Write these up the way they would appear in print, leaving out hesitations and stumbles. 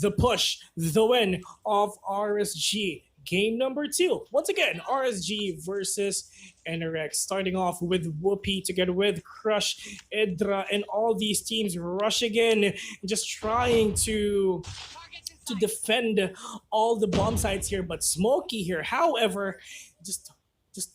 the push, the win of RSG. Game number 2. Once again, RSG versus NRX. Starting off with Whoopi together with Crush, Idra, and all these teams rushing in, just trying to defend all the bomb sites here. But Smokey here, however, just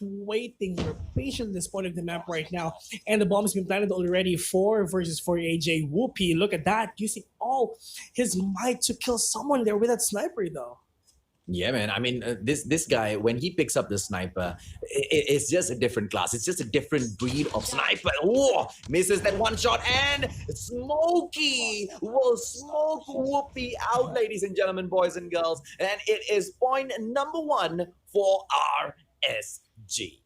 waiting here, patient at this point of the map right now. And the bomb has been planted already. 4 versus 4 AJ. Whoopi, look at that, using all his might to kill someone there with that sniper though. Yeah, man. I mean, this guy, when he picks up the sniper, it's just a different class. It's just a different breed of sniper. Oh, misses that one shot, and Smokey will smoke Whoopi out, ladies and gentlemen, boys and girls. And it is point number 1 for RSG.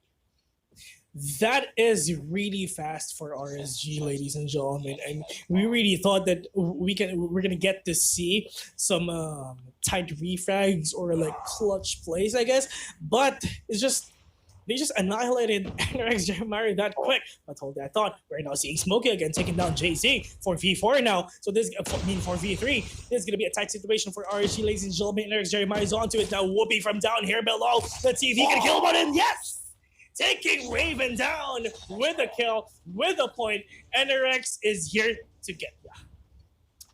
That is really fast for RSG, ladies and gentlemen, and we really thought that we're gonna get to see some tight refrags or like clutch plays, I guess. But it's just they just annihilated NRX Jeremiah that quick. But hold that thought, we're now seeing Smokey again taking down JC for V4 now. So this for V3, this is gonna be a tight situation for RSG, ladies and gentlemen. NRX Jeremiah is onto it now. Whoopi from down here below. Let's see if he can kill one, and yes! Taking Raven down with a kill, with a point. NRX is here to get ya.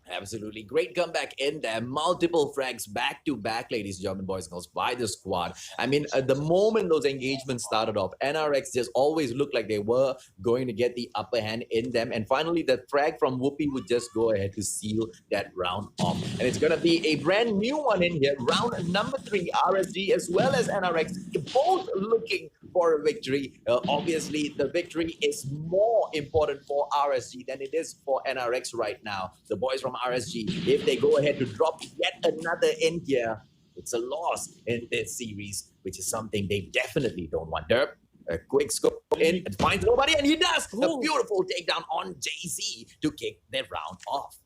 Absolutely. Great comeback in there. Multiple frags back to back, ladies and gentlemen, boys and girls, by the squad. I mean, the moment those engagements started off, NRX just always looked like they were going to get the upper hand in them. And finally, the frag from Whoopi would just go ahead to seal that round off. And it's going to be a brand new one in here. Round number 3, RSG as well as NRX, both looking for a victory. Obviously, the victory is more important for RSG than it is for NRX right now. The boys from RSG, if they go ahead to drop yet another in here, it's a loss in this series, which is something they definitely don't want. Derp, a quick scope in and finds nobody, and he does a beautiful takedown on JC to kick that round off.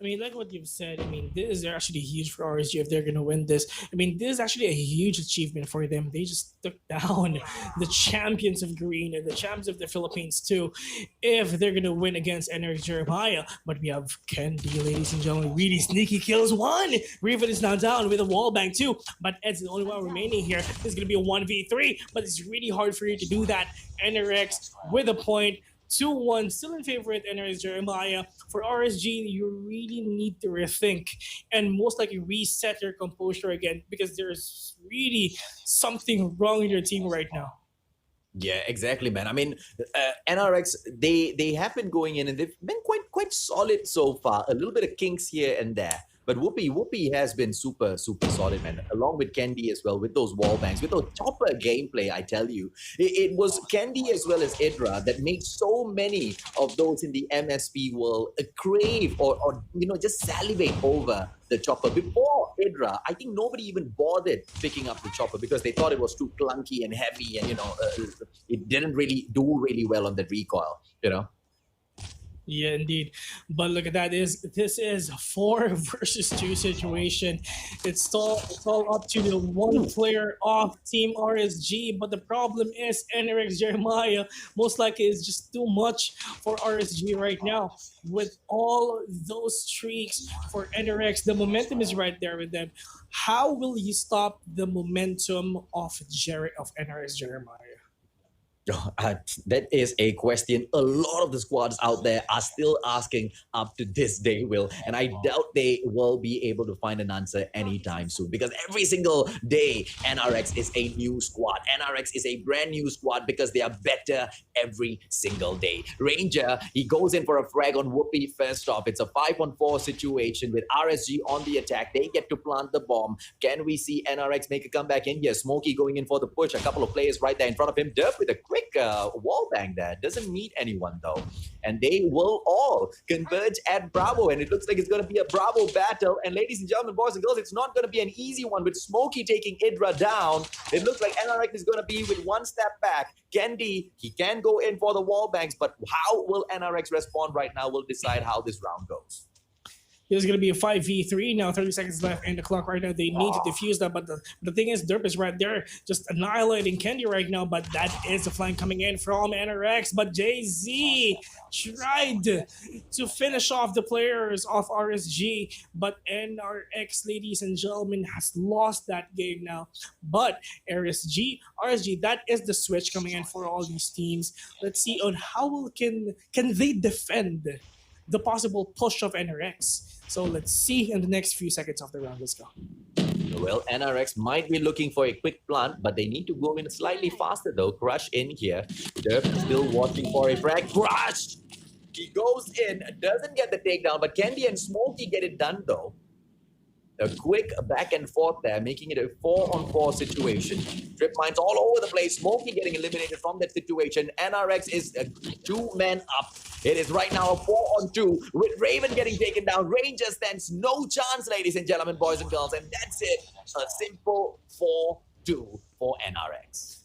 I mean, like what you've said, I mean, this is actually huge for RSG if they're going to win this. I mean, this is actually a huge achievement for them. They just took down the champions of Green and the champions of the Philippines too, if they're going to win against NRX Jeremiah. But we have Candy, ladies and gentlemen, really sneaky kills. 1! Riven is now down with a wall bang too, but Ed's the only one remaining here. This is going to be a 1v3, but it's really hard for you to do that. NRX with a point. 2-1, still in favor at NRX Jeremiah. For RSG, you really need to rethink and most likely reset your composure again, because there's really something wrong in your team right now. Yeah, exactly, man. I mean, NRX, they have been going in and they've been quite solid so far. A little bit of kinks here and there. But Whoopi has been super solid, man. Along with Candy as well, with those wall bangs, with those chopper gameplay, I tell you. It was Candy as well as Idra that made so many of those in the MSP world crave or just salivate over the chopper. Before Idra, I think nobody even bothered picking up the chopper because they thought it was too clunky and heavy, and it didn't really do really well on the recoil, Yeah, indeed. But look at that. This is a 4 versus 2 situation. It's all up to the one player off Team RSG. But the problem is NRX Jeremiah most likely is just too much for RSG right now. With all those streaks for NRX, the momentum is right there with them. How will you stop the momentum of NRX Jeremiah? That is a question a lot of the squads out there are still asking up to this day, Will. And I doubt they will be able to find an answer anytime soon, because every single day, NRX is a new squad. NRX is a brand new squad because they are better every single day. Ranger, he goes in for a frag on Whoopi first off. It's a 5-on-4 situation with RSG on the attack. They get to plant the bomb. Can we see NRX make a comeback in here? Smokey going in for the push. A couple of players right there in front of him. Derp with a quick wall bang there. Doesn't meet anyone though. And they will all converge at Bravo. And it looks like it's going to be a Bravo battle. And ladies and gentlemen, boys and girls, it's not going to be an easy one with Smokey taking Idra down. It looks like NRX is going to be with one step back. Candy, he can go in for the wall bangs, but how will NRX respond right now will decide how this round goes. There's going to be a 5v3 now, 30 seconds left in the clock right now. They need to defuse that, but the thing is, Derp is right there, just annihilating Candy right now, but that is the flank coming in from NRX, but JZ tried to finish off the players of RSG, but NRX, ladies and gentlemen, has lost that game now. But RSG, that is the switch coming in for all these teams. Let's see on how can they defend the possible push of NRX. So let's see in the next few seconds of the round. Let's go. Well, NRX might be looking for a quick plant, but they need to go in slightly faster though. Crush in here. Derp still watching for a frag. Crush! He goes in, doesn't get the takedown, but Candy and Smokey get it done though. A quick back and forth there, making it a 4-on-4 situation. Trip mines all over the place. Smokey getting eliminated from that situation. NRX is a 2-man up. It is right now a 4-on-2 with Raven getting taken down. Ranger stands no chance, ladies and gentlemen, boys and girls. And that's it. A simple 4-2 for NRX.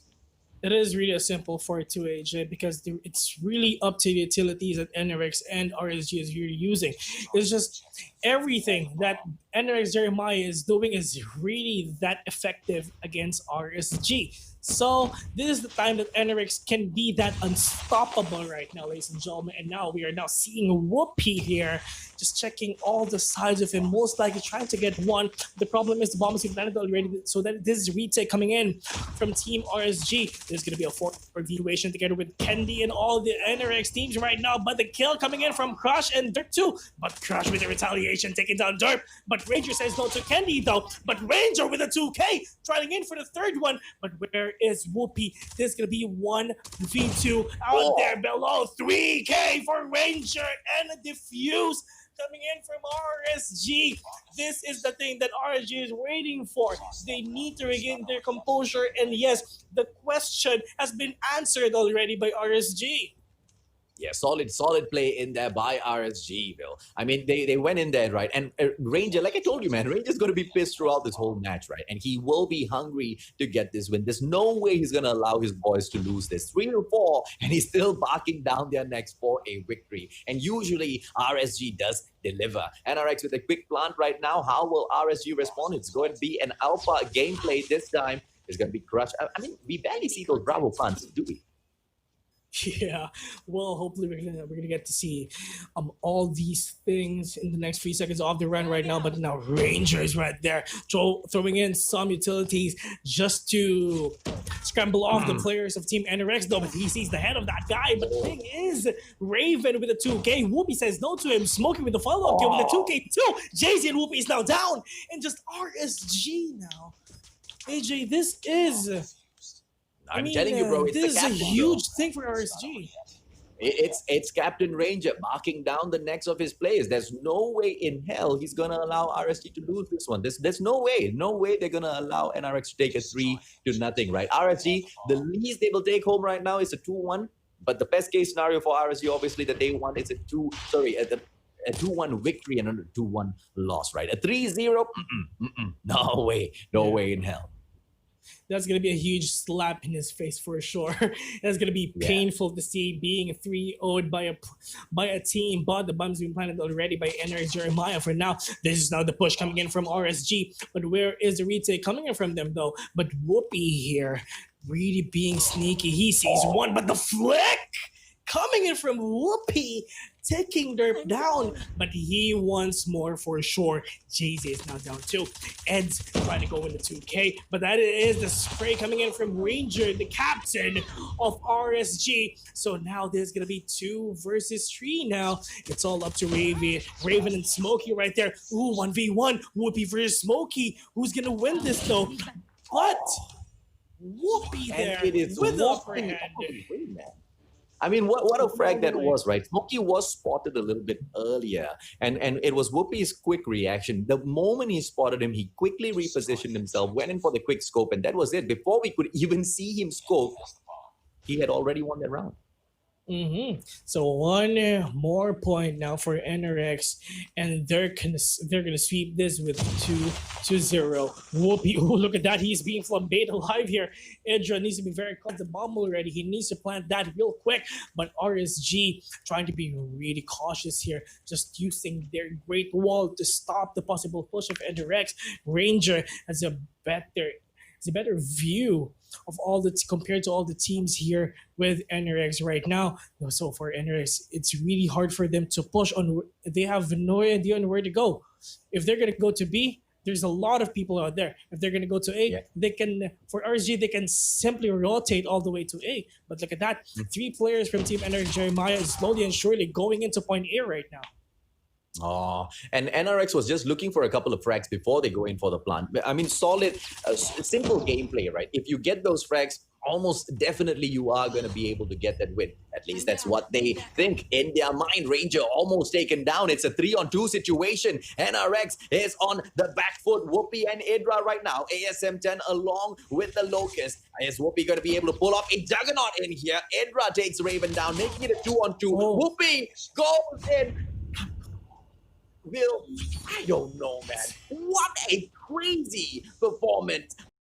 It is really a simple 4-2 AJ because it's really up to the utilities that NRX and RSG is really using. It's just everything that NRX Jeremiah is doing is really that effective against RSG. So this is the time that NRX can be that unstoppable right now, ladies and gentlemen. And now we are now seeing Whoopi here, just checking all the sides of him, most likely trying to get one. The problem is the bomb is planted already, so that this is retake coming in from Team RSG. There's going to be a 4-4 situation together with Candy and all the NRX teams right now, but the kill coming in from Crush and Derp too. But Crush with the retaliation taking down Derp, but Ranger says no to Candy though. But Ranger with a 2K trying in for the third one, but where is Whoopi? There's going to be 1v2 out there below. 3K for Ranger and a defuse coming in from RSG. This is the thing that RSG is waiting for. They need to regain their composure. And yes, the question has been answered already by RSG. Yeah, solid play in there by RSG, Bill. I mean, they went in there, right? And Ranger, like I told you, man, Ranger's going to be pissed throughout this whole match, right? And he will be hungry to get this win. There's no way he's going to allow his boys to lose this. 3-4, and he's still barking down their necks for a victory. And usually, RSG does deliver. NRX with a quick plant right now. How will RSG respond? It's going to be an alpha gameplay this time. It's going to be crushed. I mean, we barely see those Bravo plants, do we? Yeah, well, hopefully we're gonna get to see all these things in the next few seconds of the run right now. But now Ranger is right there, throwing in some utilities just to scramble off the players of Team NRX though. But he sees the head of that guy. But the thing is, Raven with a 2K. Whoopi says no to him. Smoking with the follow-up kill with a 2K too. Jay-Z and Whoopi is now down, and just RSG now. AJ, this is. I'm telling you, bro, it's this is a huge bro. thing for RSG. It's Captain Ranger marking down the necks of his players. There's no way in hell he's gonna allow RSG to lose this one. There's no way they're gonna allow NRX to take a 3-0, right? RSG, the least they will take home right now is a 2-1. But the best case scenario for RSG, obviously, that they want is a 2-1 victory and a 2-1 loss, right? A 3-0, no way in hell. That's going to be a huge slap in his face for sure. That's going to be painful to see being 3-0'd by a team, but the bomb's been planted already by NRX Jeremiah for now. This is now the push coming in from RSG, but where is the retake coming in from them though? But Whoopi here really being sneaky. He sees one, but the flick coming in from Whoopi, taking Derp down, but he wants more for sure. Jay-Z is now down too. Ed's trying to go into 2K, but that is the spray coming in from Ranger, the captain of RSG. So now there's gonna be 2 versus 3 now. It's all up to Raven and Smokey right there. Ooh, 1v1, Whoopi versus Smokey. Who's gonna win this though? But Whoopi there with the upper hand. I mean, what a frag that was, right? Smokey was spotted a little bit earlier, and it was Whoopi's quick reaction. The moment he spotted him, he quickly repositioned himself, went in for the quick scope, and that was it. Before we could even see him scope, he had already won that round. So one more point now for NRX, and they're gonna sweep this with 2-0. Whoopie! Oh, look at that! He's being flambéed alive here. Idra needs to be very close to the bomb already. He needs to plant that real quick. But RSG trying to be really cautious here, just using their great wall to stop the possible push of NRX. Ranger has a better view of all the compared to all the teams here with NRX right now. So for NRX, it's really hard for them to push on. They have no idea on where to go. If they're gonna go to B, there's a lot of people out there. If they're gonna go to A, Yeah. they can for RSG they can simply rotate all the way to A. But look at that, 3 players from Team NRX Jeremiah is slowly and surely going into point A right now. Oh, and NRX was just looking for a couple of frags before they go in for the plant. I mean, solid, simple gameplay, right? If you get those frags, almost definitely you are going to be able to get that win. At least that's what they think in their mind. Ranger almost taken down. It's a 3-on-2 situation. NRX is on the back foot. Whoopi and Idra right now. ASM10 along with the Locust. Is Whoopi going to be able to pull off a Juggernaut in here? Idra takes Raven down, making it a 2-on-2. Oh. Whoopi goes in. Will, I don't know, man. What a crazy performance